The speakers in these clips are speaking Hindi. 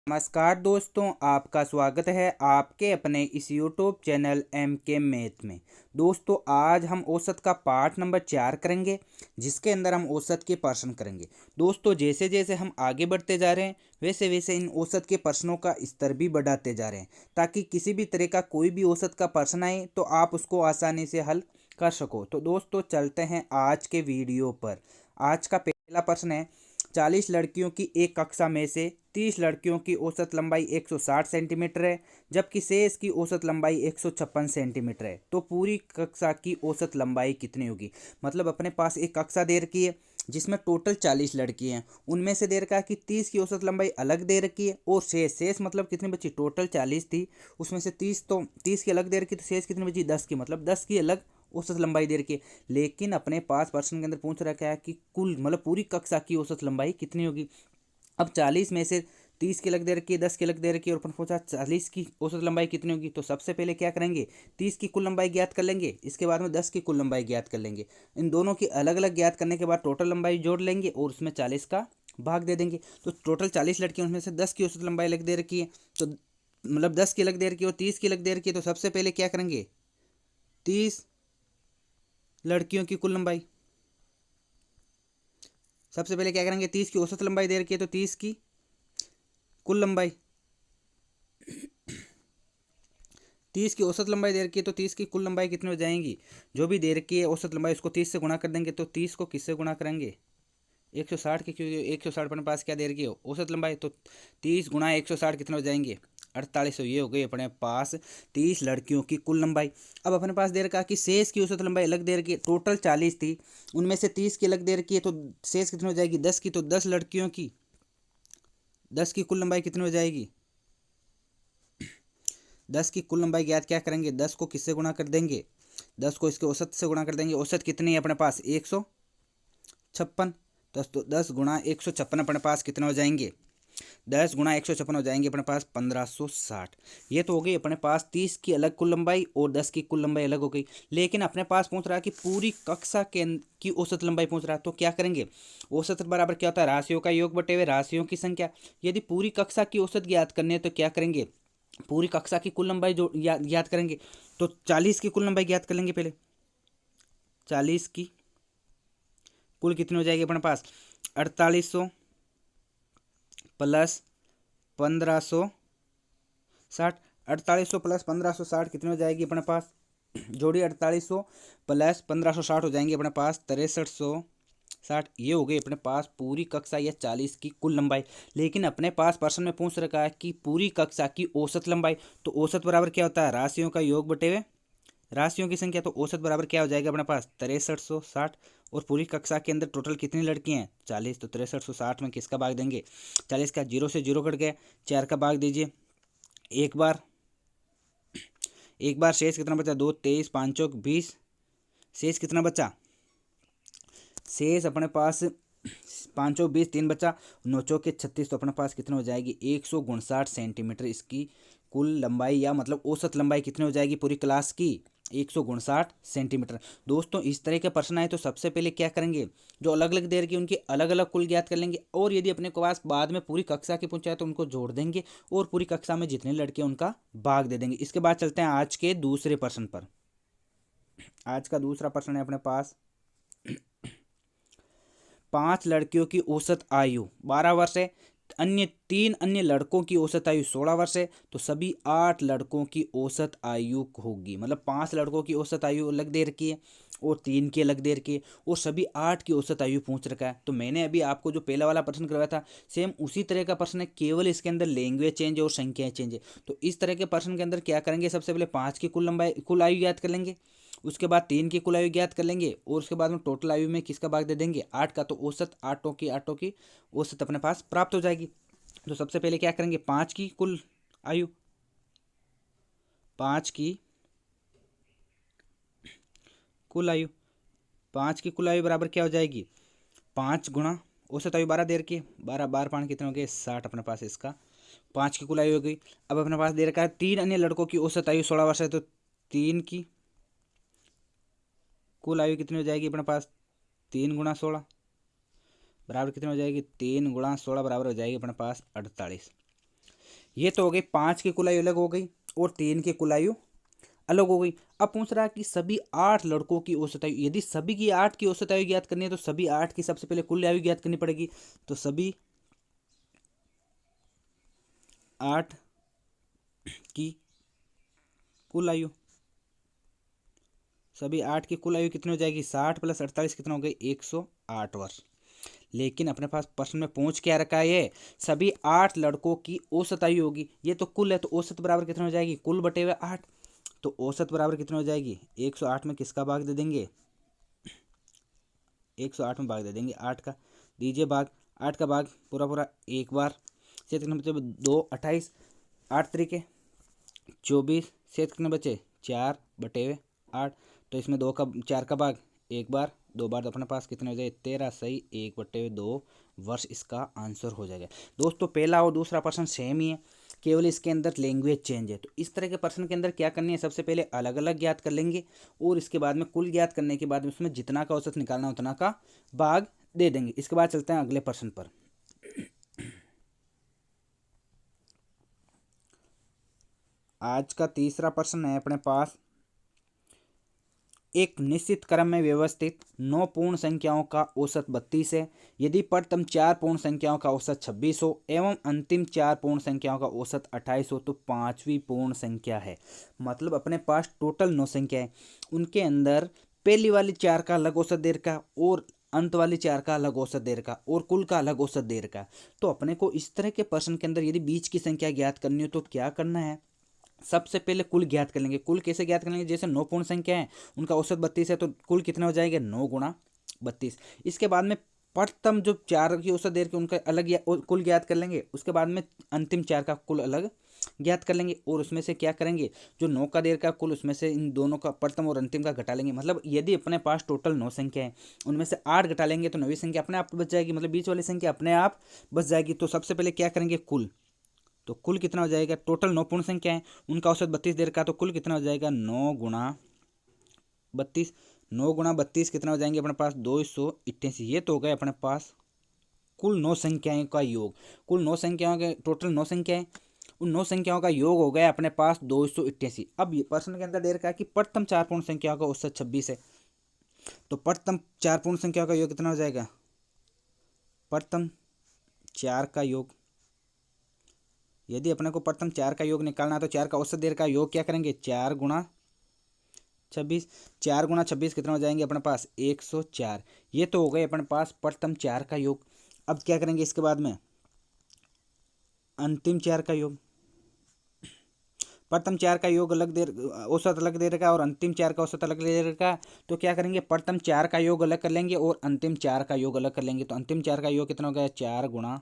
नमस्कार दोस्तों, आपका स्वागत है आपके अपने इस YouTube चैनल MK मैथ में। दोस्तों आज हम औसत का पार्ट नंबर 4 करेंगे, जिसके अंदर हम औसत के प्रश्न करेंगे। दोस्तों जैसे जैसे हम आगे बढ़ते जा रहे हैं वैसे वैसे इन औसत के प्रश्नों का स्तर भी बढ़ाते जा रहे हैं, ताकि किसी भी तरह का कोई भी औसत का प्रश्न आए तो आप उसको आसानी से हल कर सको। तो दोस्तों चलते हैं आज के वीडियो पर। आज का पहला प्रश्न है, 40 लड़कियों की एक कक्षा में से 30 लड़कियों की औसत लंबाई 160 सेंटीमीटर है, जबकि शेष की औसत लंबाई 156 सेंटीमीटर है। तो पूरी कक्षा की औसत लंबाई कितनी होगी। मतलब अपने पास एक कक्षा दे रखी है जिसमें टोटल 40 लड़की हैं, उनमें से दे रखा है कि 30 की औसत लंबाई अलग दे रखी है और शेष मतलब कितनी बची, टोटल 40 थी उसमें से 30 की अलग दे रखी, तो शेष कितनी बची 10 की, मतलब 10 की अलग औसत लंबाई दे रखी है। लेकिन अपने पास प्रश्न के अंदर पूछ रखा है कि कुल मतलब पूरी कक्षा की औसत लंबाई कितनी होगी। अब 40 में से 30 की अलग दे रखी है, 10 की अलग दे रखी है और अपन पूछा 40 की औसत लंबाई कितनी होगी। तो सबसे पहले क्या करेंगे, 30 की कुल लंबाई ज्ञात कर लेंगे, इसके बाद में 10 की कुल लंबाई ज्ञात कर लेंगे। इन दोनों की अलग अलग ज्ञात करने के बाद टोटल लंबाई जोड़ लेंगे और उसमें 40 का भाग दे देंगे। तो टोटल 40 लड़कियों उसमें से 10 की औसत लंबाई अलग दे रखी है, तो मतलब 10 की अलग दे रखी है और 30 की अलग दे रखी है। तो सबसे पहले क्या करेंगे, 30 लड़कियों की कुल लंबाई, सबसे पहले क्या करेंगे, 30 की औसत लंबाई दे रखी है तो 30 की कुल लंबाई, 30 की औसत लंबाई दे रखी है तो 30 की कुल लंबाई कितनी हो जाएंगी। जो भी दे रखी है औसत लंबाई उसको 30 से गुणा कर देंगे। तो 30 को किससे गुणा करेंगे, 160 की, क्योंकि 160 अपने पास क्या दे रखी है औसत लंबाई। तो 30 गुणा 160 कितने हो जाएंगे, 4800। ये हो गई अपने पास 30 लड़कियों की कुल लंबाई। अब अपने पास दे रखा कि शेष की औसत लंबाई अलग दे रखी है, टोटल 40 थी उनमें से 30 की अलग दे रखी है, तो शेष कितनी हो जाएगी 10 की। तो 10 लड़कियों की 10 की कुल लंबाई कितनी हो जाएगी, 10 की कुल लंबाई ज्ञात क्या करेंगे, 10 को किससे गुणा कर देंगे, 10 को इसके औसत से गुणा कर देंगे। औसत कितनी है अपने पास 156, तो 10 गुणा 156 अपने पास कितने हो जाएंगे, 10 गुणा 156 हो जाएंगे अपने पास 1560। ये तो हो गई अपने पास 30 की अलग कुल लंबाई और 10 की कुल लंबाई अलग हो गई। लेकिन अपने पास पूछ रहा है कि पूरी कक्षा की औसत लंबाई पूछ रहा है, तो क्या करेंगे, औसत बराबर क्या होता है, राशियों का योग बटे हुए राशियों की संख्या। यदि पूरी कक्षा की औसत ज्ञात करनी है तो क्या करेंगे, पूरी कक्षा की कुल लंबाई जो ज्ञात करेंगे। तो 40 की कुल लंबाई ज्ञात कर लेंगे पहले, 40 की कुल कितनी हो जाएगी अपने पास 4800 प्लस 1560। 4800 प्लस 1560 कितनी हो जाएगी अपने पास, जोड़ी 4800 प्लस 1560 हो जाएंगे अपने पास 6360। ये हो गई अपने पास पूरी कक्षा या 40 की कुल लंबाई। लेकिन अपने पास प्रश्न में पूछ रखा है कि पूरी कक्षा की औसत लंबाई। तो औसत बराबर क्या होता है, राशियों का योग बटे हुए राशियों की संख्या। तो औसत बराबर क्या हो जाएगा अपने पास 6360। और पूरी कक्षा के अंदर टोटल कितनी लड़की हैं 40, तो 6360 में किसका भाग देंगे, 40 का, जीरो से जीरो कट गया, 4 का भाग दीजिए। एक बार शेष कितना बचा, 2, 23, 5 चौक 20, शेष कितना बचा, शेष अपने पास 5 चौक 20, 3 बचा, 9 चौक के 36। तो अपने पास कितनी हो जाएगी 159 सेंटीमीटर इसकी कुल लंबाई, या मतलब औसत लंबाई कितनी हो जाएगी पूरी क्लास की 159 सेंटीमीटर। दोस्तों इस तरह के प्रश्न आए तो सबसे पहले क्या करेंगे, जो अलग अलग देर की उनकी अलग अलग कुल ज्ञात कर लेंगे, और यदि अपने पास बाद में पूरी कक्षा की पूछा है तो उनको जोड़ देंगे और पूरी कक्षा में जितने लड़के हैं उनका भाग दे देंगे। इसके बाद चलते हैं आज के दूसरे प्रश्न पर। आज का दूसरा प्रश्न है अपने पास, 5 लड़कियों की औसत आयु 12 वर्ष है, तीन अन्य लड़कों की औसत आयु 16 वर्ष है, तो सभी 8 लड़कों की औसत आयु होगी। मतलब 5 लड़कों की औसत आयु अलग दे रखी है और 3 की अलग दे रखी है, और सभी 8 की औसत आयु पूछ रखा है। तो मैंने अभी आपको जो पहला वाला प्रश्न करवाया था सेम उसी तरह का प्रश्न है, केवल इसके अंदर लैंग्वेज चेंज है और संख्याएं चेंज है। तो इस तरह के प्रश्न के अंदर क्या करेंगे, सबसे पहले 5 की कुल आयु याद कर लेंगे, उसके बाद 3 की कुल आयु ज्ञात कर लेंगे और उसके बाद में टोटल आयु में किसका भाग दे देंगे 8 का। तो औसत आठों की औसत अपने पास प्राप्त हो जाएगी। तो सबसे पहले क्या करेंगे, 5 की कुल आयु, 5 की कुल आयु, 5 की कुल आयु बराबर क्या हो जाएगी, 5 गुणा औसत आयु 12 दे रखी है, 12 बार 5 कितने हो गए 60 अपने पास इसका 5 की कुल आयु हो गई। अब अपने पास दे रखा है 3 अन्य लड़कों की औसत आयु 16 वर्ष है, तो 3 की कुल आयु कितनी हो जाएगी अपने पास, 3 गुणा 16 बराबर कितनी हो जाएगी, 3 गुणा 16 बराबर हो जाएगी अपने पास 48। ये तो हो गई 5 की कुल आयु अलग हो गई और 3 की कुल आयु अलग हो गई। अब पूछ रहा है कि सभी 8 लड़कों की औसत आयु, यदि सभी की 8 की औसत आयु ज्ञात करनी है तो सभी 8 की सबसे पहले कुल आयु ज्ञात करनी पड़ेगी। तो सभी 8 की कुल आयु, सभी 8 की कुल आयु कितनी हो जाएगी, 60 + 48 कितना हो गई, 108 वर्ष। लेकिन अपने पास प्रश्न में पूछ क्या रखा है, ये सभी 8 लड़कों की औसत आयु होगी। ये तो कुल है, तो औसत बराबर कितना हो जाएगी, कुल बटे हुए 8। तो औसत बराबर कितनी हो जाएगी, 108 में किसका भाग दे देंगे, 108 में भाग दे देंगे 8 का, दीजिए भाग, 8 का भाग पूरा पूरा एक बार, से कितने बचे, 2 28, 8 तरीके 24, से कितने बचे, 4 बटे हुए 8। तो इसमें 2 का 4 का भाग एक बार, 2 बार, तो अपने पास कितने हो जाए, 13 सही 1/2 वर्ष इसका आंसर हो जाएगा। दोस्तों पहला और दूसरा प्रश्न सेम ही है, केवल इसके अंदर लैंग्वेज चेंज है। तो इस तरह के प्रश्न के अंदर क्या करनी है, सबसे पहले अलग अलग ज्ञात कर लेंगे और इसके बाद में कुल ज्ञात करने के बाद उसमें जितना का औसत निकालना उतना का भाग दे देंगे। इसके बाद चलते हैं अगले प्रश्न पर। आज का तीसरा प्रश्न है अपने पास, एक निश्चित क्रम में व्यवस्थित 9 पूर्ण संख्याओं का औसत 32 है। यदि प्रथम 4 पूर्ण संख्याओं का औसत 26 हो एवं अंतिम 4 पूर्ण संख्याओं का औसत 28 हो तो पांचवी पूर्ण संख्या है। मतलब अपने पास टोटल 9 संख्या है, उनके अंदर पहली वाली 4 का अलग औसत दे रखा और अंत वाली 4 का अलग औसत दे रखा और कुल का अलग औसत दे रखा। तो अपने को इस तरह के प्रश्न के अंदर यदि बीच की संख्या ज्ञात करनी हो तो क्या करना है, सबसे पहले कुल ज्ञात कर लेंगे। कुल कैसे ज्ञात कर लेंगे, जैसे 9 पूर्ण संख्या है, उनका औसत 32 है, तो कुल कितना हो जाएगा, 9 × 32। इसके बाद में प्रथम जो 4 की औसत दे के उनका अलग कुल ज्ञात कर लेंगे। उसके बाद में अंतिम 4 का कुल अलग ज्ञात कर लेंगे और उसमें से क्या करेंगे, जो 9 का देर का कुल उसमें से इन दोनों का प्रथम और अंतिम का घटा लेंगे। मतलब यदि अपने पास टोटल 9 संख्या है, उनमें से 8 घटा लेंगे तो 9वीं संख्या अपने आप बच जाएगी, मतलब बीच वाली संख्या अपने आप बच जाएगी। तो सबसे पहले क्या करेंगे, कुल, तो कुल कितना हो जाएगा, टोटल 9 पूर्ण संख्या है, उनका औसत 32 देर का, तो कुल कितना हो जाएगा, 9 × 32। 9 × 32 कितना हो जाएंगे अपने पास, 288। ये तो हो गए अपने पास कुल 9 संख्याओं का योग। कुल 9 संख्याओं के टोटल 9 संख्याएं, उन 9 संख्याओं का योग हो गया अपने पास 288। अब ये प्रश्न के अंदर दे रखा है कि प्रथम 4 पूर्ण संख्याओं का औसत 26 है। तो प्रथम 4 पूर्ण संख्याओं का योग कितना हो जाएगा, प्रथम 4 का योग, यदि अपने को प्रथम 4 का योग निकालना है तो 4 का औसत देर का योग क्या करेंगे, 4 × 26। 4 × 26 कितना हो जाएंगे अपने पास, 104। ये तो हो गए अपने पास प्रथम 4 का योग। अब क्या करेंगे इसके बाद में, अंतिम 4 का योग। प्रथम 4 का योग अलग देर औसत अलग दे रखा है और अंतिम 4 का औसत अलग दे रखा है। तो क्या करेंगे, प्रथम 4 का योग अलग कर लेंगे और अंतिम 4 का योग अलग कर लेंगे। तो अंतिम 4 का योग कितना हो गया, 4 ×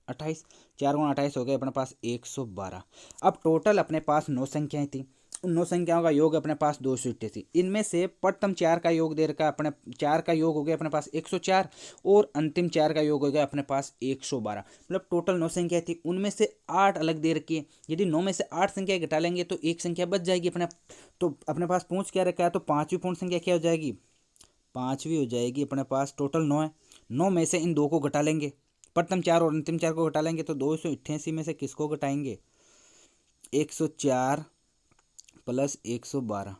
28। 4 × 28 हो गए अपने पास 112। अब टोटल अपने पास 9 संख्याएं थी, उन 9 संख्याओं का योग अपने पास 288। इनमें से प्रथम 4 का योग दे रखा, अपने 4 का योग हो गया अपने पास 104 और अंतिम 4 का योग हो गया अपने पास 112। मतलब टोटल 9 संख्या थी, उनमें से 8 अलग दे रखी है। यदि 9 में से 8 संख्या घटा लेंगे तो एक संख्या बच जाएगी अपने। तो अपने पास पूछ क्या रखा है, तो पांचवी पूर्ण संख्या क्या हो जाएगी, पांचवी हो जाएगी अपने पास। टोटल 9 है, 9 में से इन 2 को घटा लेंगे, प्रथम 4 और अंतिम 4 को घटा लेंगे। तो 288 में से किसको घटाएंगे, 104 + 112।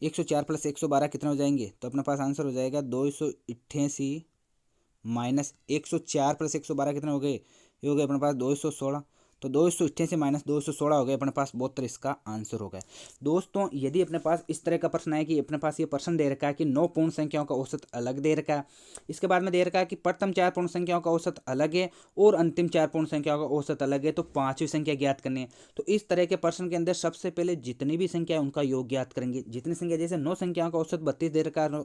104 + 112 कितने हो जाएंगे, तो अपने पास आंसर हो जाएगा 288 माइनस 104 + 112 कितने हो गए, ये हो गए अपने पास 216। तो 288 माइनस 216 हो गए अपने पास 72, इसका आंसर हो गया। दोस्तों यदि अपने पास इस तरह का प्रश्न है कि अपने पास ये प्रश्न दे रखा है कि 9 पूर्ण संख्याओं का औसत अलग दे रखा है, इसके बाद में दे रखा है कि प्रथम 4 पूर्ण संख्याओं का औसत अलग है और अंतिम 4 पूर्ण संख्याओं का औसत अलग है, तो पांचवी संख्या ज्ञात करनी है। तो इस तरह के प्रश्न के अंदर सबसे पहले जितनी भी संख्या है उनका योग ज्ञात करेंगे। जितनी संख्या, जैसे 9 संख्याओं का औसत 32 दे रखा है,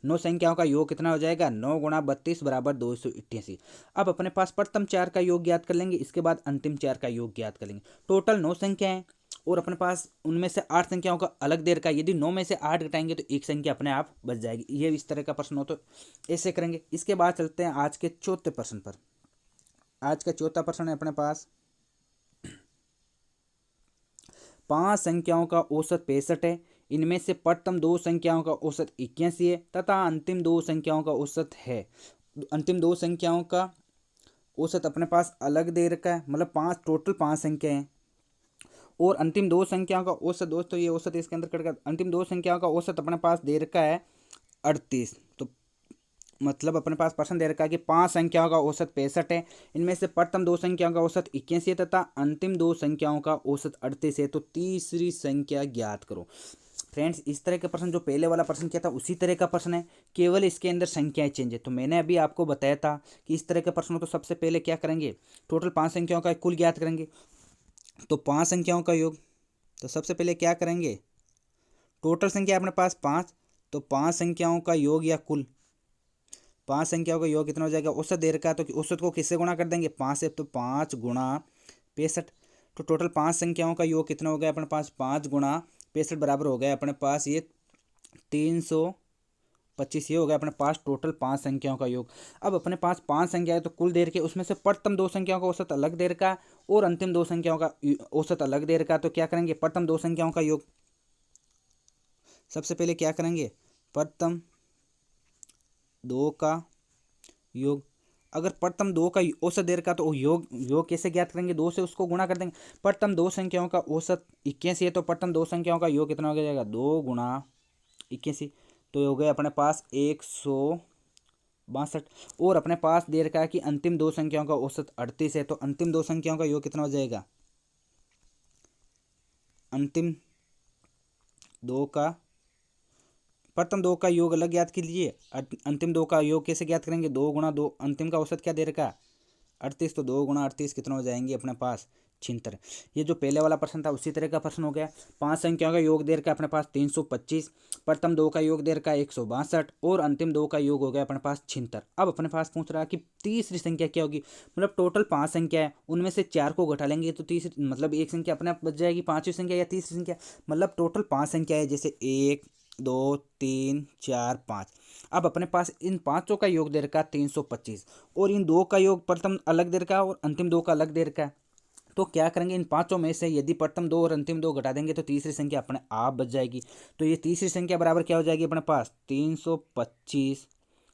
9 संख्याओं का योग कितना हो जाएगा, 9 × 32 = 288। अब अपने पास प्रथम 4 का योग ज्ञात कर लेंगे, इसके बाद अंतिम 4 का योग ज्ञात कर लेंगे। टोटल 9 संख्या है और अपने पास उनमें से 8 संख्याओं का अलग दे रखा है। यदि 9 में से 8 घटाएंगे तो एक संख्या अपने आप बच जाएगी। ये इस तरह का प्रश्न हो तो ऐसे करेंगे। इसके बाद चलते हैं आज के चौथे प्रश्न पर। आज का चौथा प्रश्न है अपने पास, 5 संख्याओं का औसत 65 है। इनमें से प्रथम 2 संख्याओं का औसत 81 है तथा अंतिम 2 संख्याओं का औसत है, अंतिम 2 संख्याओं का औसत अपने पास अलग दे रखा है, मतलब टोटल 5 संख्या हैं और अंतिम दो संख्याओं का औसत, दोस्तों ये औसत इसके अंदर कट कर, अंतिम दो संख्याओं का औसत अपने पास दे रखा है 38। तो मतलब अपने पास प्रश्न दे रखा है कि 5 संख्याओं का औसत 65 है, इनमें से प्रथम दो संख्याओं का औसत 81 है तथा अंतिम दो संख्याओं का औसत 38 है, तो तीसरी संख्या ज्ञात करो। फ्रेंड्स, इस तरह का प्रश्न जो पहले वाला प्रश्न किया था उसी तरह का प्रश्न है, केवल इसके अंदर संख्याएं चेंज है। तो मैंने अभी आपको बताया था कि इस तरह के प्रश्नों तो सबसे पहले क्या करेंगे, टोटल 5 संख्याओं का कुल ज्ञात करेंगे। तो 5 संख्याओं का योग, तो सबसे पहले क्या करेंगे, टोटल संख्या अपने पास 5, तो 5 संख्याओं का योग या कुल, 5 संख्याओं का योग कितना हो जाएगा, औसत दे रखा है तो औसत को किससे गुणा कर देंगे, 5 से, तो 5 गुणा 65। तो टोटल 5 संख्याओं का योग कितना हो गया अपने पास, 5 गुणा 65 बराबर हो गया अपने पास ये 325। ये हो गया अपने पास टोटल 5 संख्याओं का योग। अब अपने पास 5 संख्याएं तो कुल दे रखे, उसमें से प्रथम दो संख्याओं का औसत अलग दे रखा है और अंतिम दो संख्याओं का औसत अलग दे रखा है। तो क्या करेंगे, प्रथम दो संख्याओं का योग, सबसे पहले क्या करेंगे, प्रथम दो का योग। अगर प्रथम दो का औसत दे रखा तो योग कैसे ज्ञात करेंगे, 2 से उसको गुणा कर देंगे। प्रथम दो संख्याओं का औसत 81 है, तो प्रथम दो संख्याओं का योग कितना हो जाएगा, 2 गुणा 81। तो ये हो गया अपने पास 162। और अपने पास दे रखा है कि अंतिम दो संख्याओं का औसत 38 है, तो अंतिम दो संख्याओं का योग कितना हो जाएगा, अंतिम दो का, प्रथम दो का योग अलग ज्ञात कीजिए, अंतिम दो का योग कैसे ज्ञात करेंगे, 2 गुणा 2, अंतिम का औसत क्या दे रखा है 38, तो 2 गुणा 38 कितना हो जाएंगे अपने पास 76। ये जो पहले वाला प्रश्न था उसी तरह का प्रश्न हो गया। 5 संख्याओं का योग दे रखा है अपने पास 325, प्रथम दो का योग दे रखा है 162 और अंतिम दो का योग हो गया अपने पास 76। अब अपने पास पूछ रहा है कि तीसरी संख्या क्या होगी, मतलब टोटल 5 संख्या है, उनमें से 4 को घटा लेंगे तो तीसरी, मतलब एक संख्या अपने आप बच जाएगी, 5वीं संख्या या तीसरी संख्या, मतलब टोटल 5 संख्या है, जैसे 1 2 3 4 5। अब अपने पास इन पांचों का योग दे रखा है 325 और इन दो का योग प्रथम अलग दे रखा है और अंतिम दो का अलग दे रखा है। तो क्या करेंगे, इन पांचों में से यदि प्रथम दो और अंतिम दो घटा देंगे तो तीसरी संख्या अपने आप बच जाएगी। तो ये तीसरी संख्या बराबर क्या हो जाएगी अपने पास, 325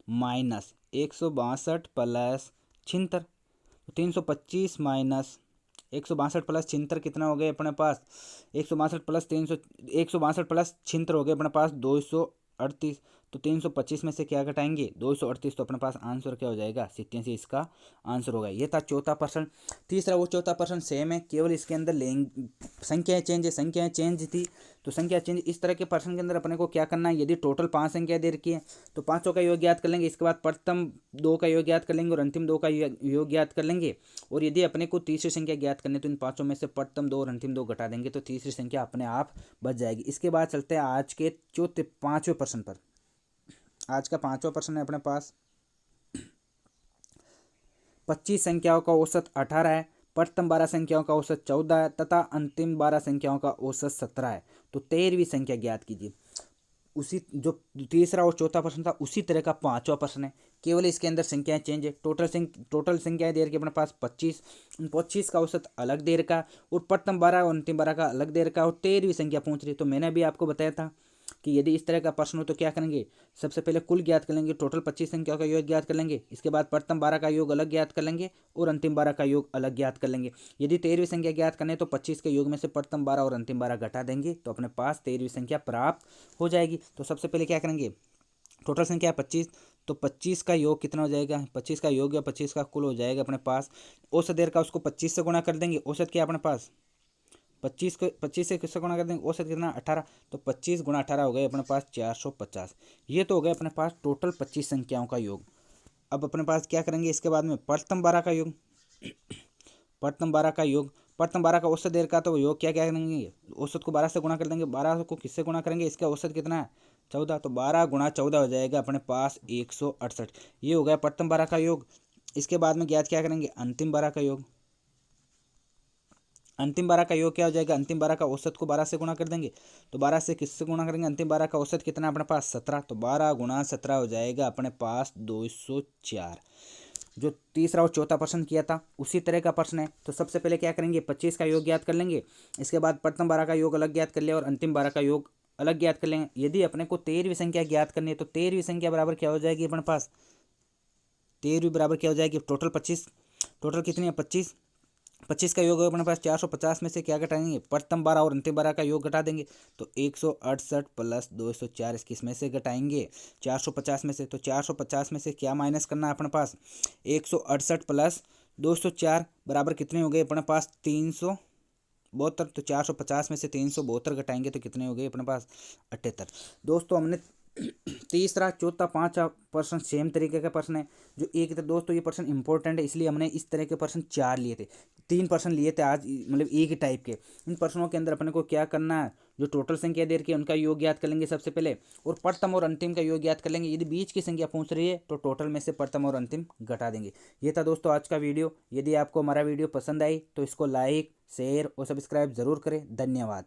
माइनस 162 प्लस 76। 325 माइनस 162 प्लस 76 कितना हो गया अपने पास, 162 प्लस 300, 162 प्लस 76 हो गए अपने पास 238। तो 325 में से क्या घटाएंगे, 238, तो अपने पास आंसर क्या हो जाएगा 87, इसका आंसर होगा। ये था चौथा प्रश्न। तीसरा वो चौथा प्रश्न सेम है, केवल इसके अंदर संख्याएं चेंज है, संख्याएं चेंज थी तो संख्या चेंज। इस तरह के प्रश्न के अंदर अपने को क्या करना है, यदि टोटल 5 संख्या दे रखी है तो पांचों का योग ज्ञात कर लेंगे, इसके बाद प्रथम दो का योग ज्ञात कर लेंगे और अंतिम दो का योग ज्ञात कर लेंगे। और यदि अपने को तीसरी संख्या ज्ञात करनी तो इन पांचों में से प्रथम दो और अंतिम दो घटा देंगे तो तीसरी संख्या अपने आप बच जाएगी। इसके बाद चलते हैं आज के चौथे पांचवें प्रश्न पर। आज का पांचवा प्रश्न है अपने पास, 25 संख्याओं का औसत 18 है, प्रथम 12 संख्याओं का औसत 14 है तथा अंतिम 12 संख्याओं का औसत 17 है, तो 13वीं संख्या ज्ञात कीजिए। उसी जो तीसरा और चौथा प्रश्न था उसी तरह का पांचवा प्रश्न है, केवल इसके अंदर संख्याएं चेंज है। टोटल संख्याएं दे रखी अपने पास 25, उन 25 का औसत अलग दे रखा और प्रथम 12 और अंतिम 12 का अलग दे रखा और 13वीं संख्या पूछ रही। तो मैंने भी आपको बताया था कि यदि इस तरह का प्रश्न हो तो क्या करेंगे, सबसे पहले कुल ज्ञात कर लेंगे, टोटल 25 संख्या का योग ज्ञात कर लेंगे, इसके बाद प्रथम 12 का योग अलग ज्ञात कर लेंगे और अंतिम 12 का योग अलग ज्ञात कर लेंगे। यदि 13वीं संख्या ज्ञात करने तो 25 के योग में से प्रथम 12 और अंतिम 12 घटा देंगे तो अपने पास 13वीं संख्या प्राप्त हो जाएगी। तो सबसे पहले क्या करेंगे, टोटल संख्या है 25, तो 25 का योग कितना हो जाएगा, 25 का योग या 25 का कुल हो जाएगा अपने पास। औसत देर का उसको 25 से गुणा कर देंगे, औसत क्या अपने पास 25 से किससे गुणा कर देंगे, औसत कितना 18, तो 25 गुणा 18 हो गए अपने पास 450। ये तो हो गया अपने पास टोटल 25 संख्याओं का योग। अब अपने पास क्या करेंगे इसके बाद में प्रथम 12 का योग, प्रथम 12 का योग, प्रथम 12 का औसत देर का, तो योग क्या क्या करेंगे, औसत को 12 से गुणा कर देंगे, 12 को किससे गुणा करेंगे, इसका औसत कितना है 14, तो 12 गुणा 14 हो जाएगा अपने पास 168। ये हो गया प्रथम 12 का योग। इसके बाद में ज्ञात क्या करेंगे, अंतिम 12 का योग। अंतिम 12 का योग क्या हो जाएगा, अंतिम 12 का औसत को 12 से गुणा कर देंगे, तो 12 से किससे गुणा करेंगे, अंतिम 12 का औसत कितना अपने पास 17, तो 12 गुणा 17 हो जाएगा अपने पास 204। जो तीसरा और चौथा प्रश्न किया था उसी तरह का प्रश्न है। तो सबसे पहले क्या करेंगे, 25 का योग ज्ञात कर लेंगे, इसके बाद प्रथम 12 का योग अलग ज्ञात कर लिया और अंतिम 12 का योग अलग ज्ञात कर लेंगे। यदि अपने को 13वीं संख्या ज्ञात करनी है तो 13वीं संख्या बराबर क्या हो जाएगी अपने पास, 13वीं बराबर क्या हो जाएगी, टोटल 25 टोटल कितनी है 25। 25 का योग अपने पास 450 में से क्या घटाएंगे, प्रथम 12 और अंतिम 12 का योग घटा देंगे। तो 168 प्लस 204 किस में से घटाएंगे, 450 में से। तो 450 में से क्या माइनस करना है अपने पास, 168 प्लस 204 बराबर कितने हो गए अपने पास 372। तो 450 में से 372 घटाएंगे तो कितने हो गए अपने पास 78। दोस्तों हमने तीसरा चौथा पांचवा प्रश्न सेम तरीके का प्रश्न है जो एक था। दोस्तों ये प्रश्न इंपॉर्टेंट है, इसलिए हमने इस तरह के प्रश्न 4 लिए थे, 3 प्रश्न लिए थे आज, मतलब एक ही टाइप के। इन प्रश्नों के अंदर अपने को क्या करना है, जो टोटल संख्या दे रखी है उनका योग ज्ञात कर लेंगे सबसे पहले, और प्रथम और अंतिम का योग ज्ञात कर लेंगे। यदि बीच की संख्या पूछ रही है तो टोटल में से प्रथम और अंतिम घटा देंगे। ये था दोस्तों आज का वीडियो। यदि आपको हमारा वीडियो पसंद आई तो इसको लाइक, शेयर और सब्सक्राइब जरूर करें। धन्यवाद।